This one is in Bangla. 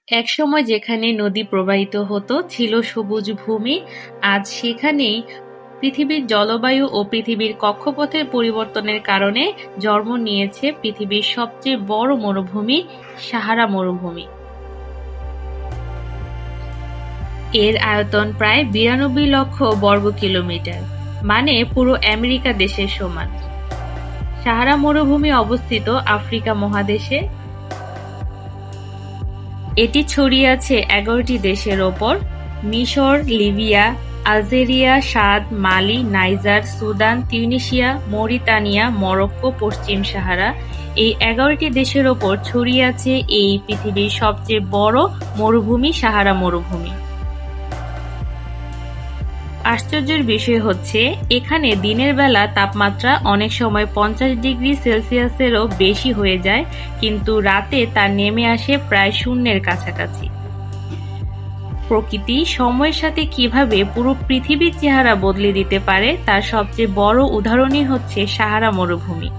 একসময় যেখানে নদী প্রবাহিত হতো ছিল সবুজ ভূমি, আজ সেখানেই পৃথিবীর জলবায়ু ও পৃথিবীর কক্ষপথের পরিবর্তনের কারণে জন্ম নিয়েছে পৃথিবীর সবচেয়ে বড় মরুভূমি, সাহারা মরুভূমি। এর আয়তন প্রায় 92 লক্ষ বর্গ কিলোমিটার, মানে পুরো আমেরিকা দেশের সমান। সাহারা মরুভূমি অবস্থিত আফ্রিকা মহাদেশে। এটি ছড়িয়ে আছে 11টি দেশের ওপর: মিশর, লিবিয়া, আলজেরিয়া, সাদ, মালি, নাইজার, সুদান, তিউনিসিয়া, মরিতানিয়া, মরক্কো, পশ্চিম সাহারা। এই 11টি দেশের ওপর ছড়িয়ে আছে এই পৃথিবীর সবচেয়ে বড় মরুভূমি, সাহারা মরুভূমি। আশ্চর্যের বিষয় হচ্ছে, এখানে দিনের বেলা তাপমাত্রা অনেক সময় 50 ডিগ্রি সেলসিয়াসেরও বেশি হয়ে যায়, কিন্তু রাতে তা নেমে আসে প্রায় শূন্যের কাছাকাছি। প্রকৃতি সময়ের সাথে কিভাবে পুরো পৃথিবীর চেহারা বদলে দিতে পারে তার সবচেয়ে বড় উদাহরণই হচ্ছে সাহারা মরুভূমি।